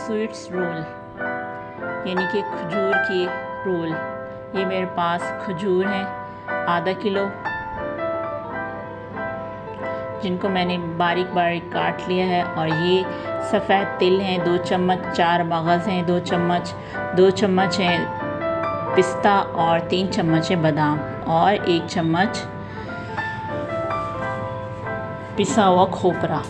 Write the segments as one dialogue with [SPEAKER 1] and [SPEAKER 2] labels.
[SPEAKER 1] Sweets role यानी कि खजूर की रोल। ये मेरे पास खजूर हैं आधा किलो, जिनको मैंने बारीक बारीक काट लिया है। और ये सफ़ेद तिल हैं 2 चम्मच, 4 मगज़ हैं 2 चम्मच, 2 चम्मच हैं पिस्ता और 3 चम्मच है बादाम और 1 चम्मच पिसा हुआ खोपरा।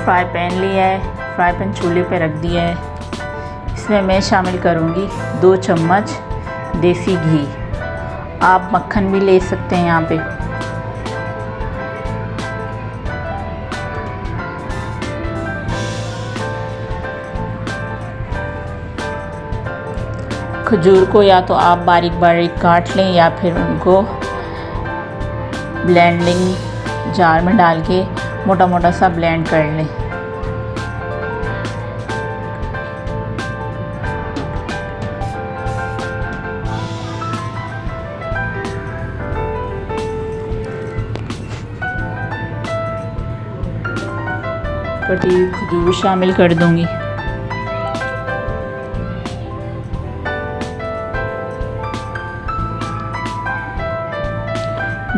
[SPEAKER 1] फ्राई पैन लिया है, फ्राई पैन चूल्हे पे रख दिया है। इसमें मैं शामिल करूँगी 2 चम्मच देसी घी। आप मक्खन भी ले सकते हैं यहाँ पे। खजूर को या तो आप बारीक बारीक काट लें या फिर उनको ब्लेंडिंग जार में डाल के मोटा मोटा सा ब्लेंड कर लें। कटी हुई खजूर शामिल कर दूंगी।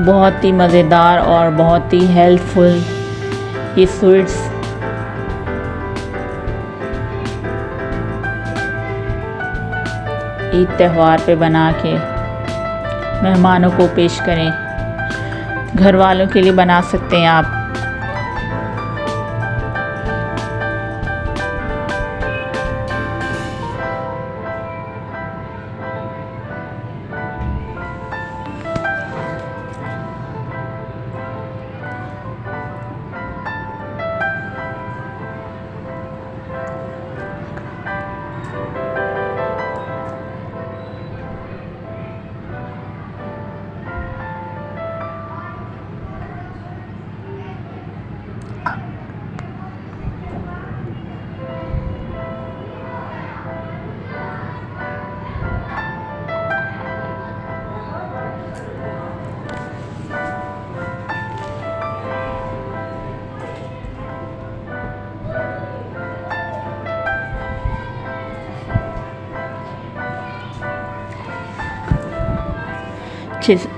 [SPEAKER 1] बहुत ही मज़ेदार और बहुत ही हेल्पफुल ये स्वीट्स ईद त्यौहार पे बना के मेहमानों को पेश करें। घर वालों के लिए बना सकते हैं आप।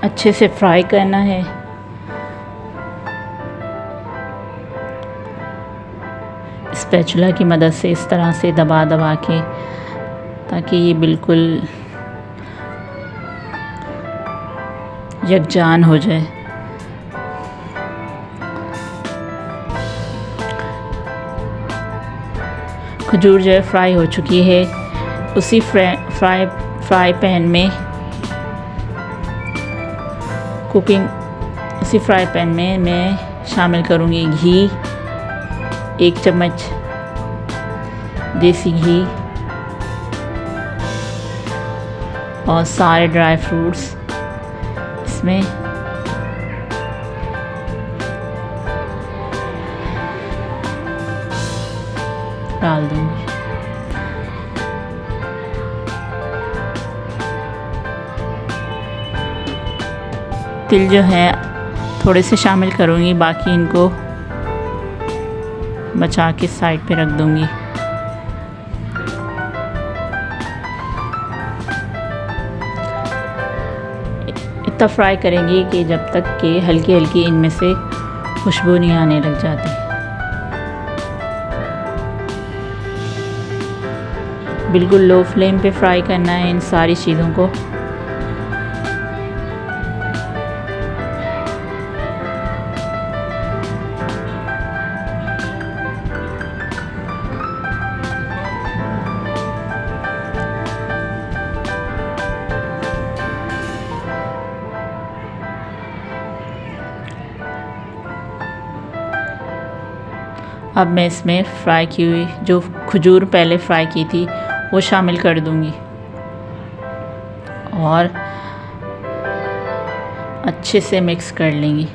[SPEAKER 1] अच्छे से फ्राई करना है। स्पैचुला की मदद से इस तरह से दबा दबा के, ताकि ये बिल्कुल यकजान हो जाए। खजूर जो है फ्राई हो चुकी है। उसी फ्राई पैन में उसी फ्राई पैन में मैं शामिल करूँगी घी, 1 चम्मच देसी घी और सारे ड्राई फ्रूट्स इसमें डाल दूँगी। तिल जो है थोड़े से शामिल करूँगी, बाकी इनको बचा के साइड पे रख दूँगी। इतना फ्राई करेंगे कि जब तक कि हल्की हल्की इनमें से खुशबू नहीं आने लग जाती। बिल्कुल लो फ्लेम पे फ्राई करना है इन सारी चीज़ों को। अब मैं इसमें फ्राई की हुई जो खजूर पहले फ्राई की थी वो शामिल कर दूंगी और अच्छे से मिक्स कर लेंगी।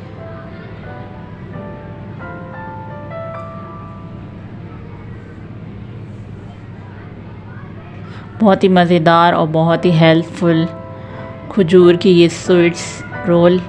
[SPEAKER 1] बहुत ही मज़ेदार और बहुत ही हेल्पफुल खजूर की ये स्वीट्स रोल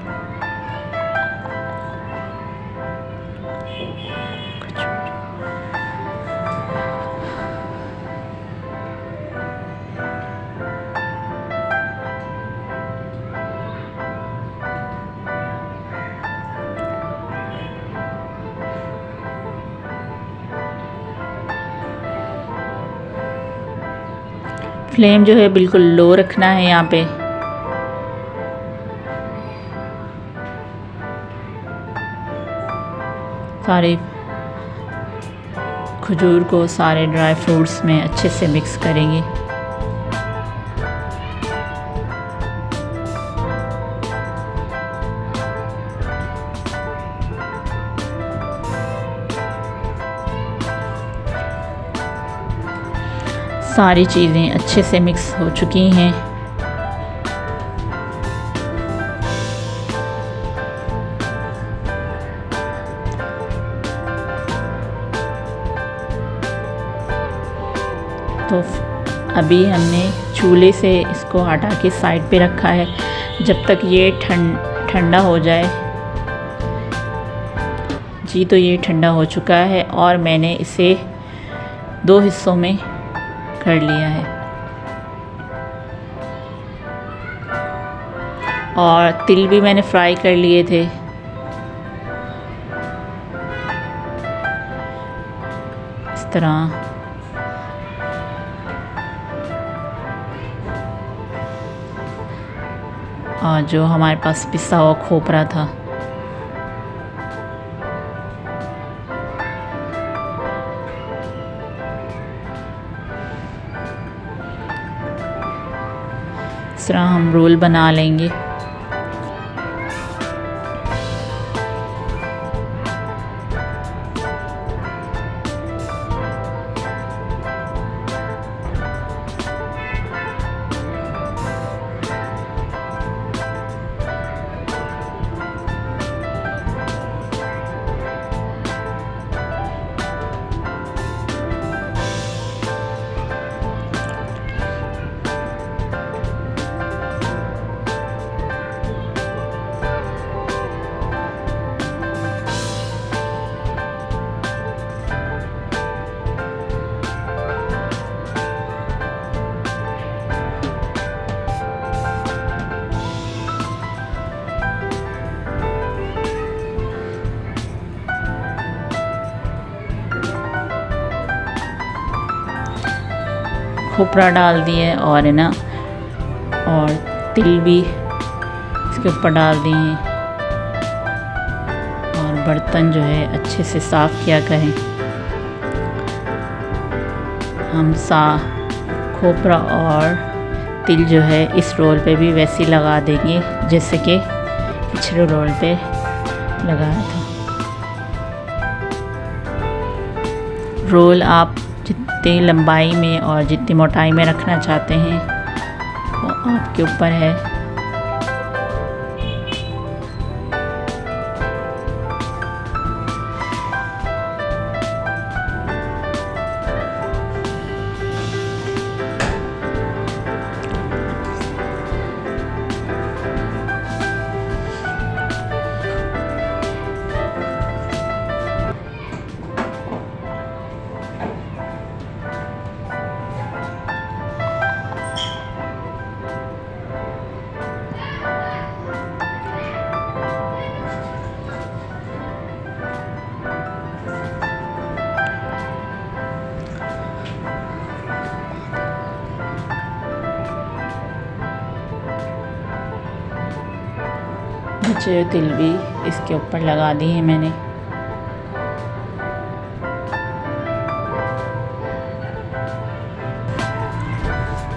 [SPEAKER 1] फ्लेम जो है बिल्कुल लो रखना है यहाँ पे। सारे खजूर को सारे ड्राई फ्रूट्स में अच्छे से मिक्स करेंगे। सारी चीज़ें अच्छे से मिक्स हो चुकी हैं। तो अभी हमने चूल्हे से इसको हटा के साइड पे रखा है जब तक ये ठंडा हो जाए। जी तो ये ठंडा हो चुका है और मैंने इसे 2 हिस्सों में कर लिया है और तिल भी मैंने फ्राई कर लिए थे। इस तरह और जो हमारे पास पिसा हुआ खोपरा था इस तरह हम रोल बना लेंगे। खोपरा डाल दिए और है ना, और तिल भी इसके ऊपर डाल दिए और बर्तन जो है अच्छे से साफ़ किया करें। हम खोपरा और तिल जो है इस रोल पे भी वैसे ही लगा देंगे जैसे कि पिछले रोल पे लगाया था। रोल आप जितनी लंबाई में और जितनी मोटाई में रखना चाहते हैं वो आपके ऊपर है। बचे हुए तिल भी इसके ऊपर लगा दिए हैं मैंने।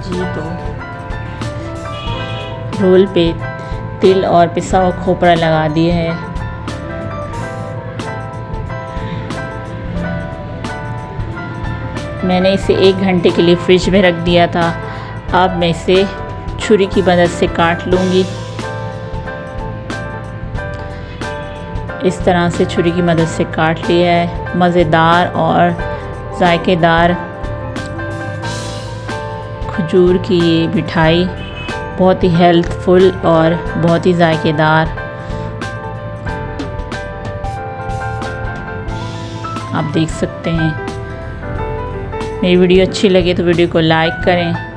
[SPEAKER 1] जी तो रोल पे तिल और पिसा हुआ खोपरा लगा दिए है। मैंने इसे 1 घंटे के लिए फ्रिज में रख दिया था। अब मैं इसे छुरी की मदद से काट लूँगी। इस तरह से छुरी की मदद से काट लिया है। मज़ेदार और जायकेदार खजूर की ये मिठाई बहुत ही हेल्थफुल और बहुत ही जायकेदार। आप देख सकते हैं। मेरी वीडियो अच्छी लगे तो वीडियो को लाइक करें।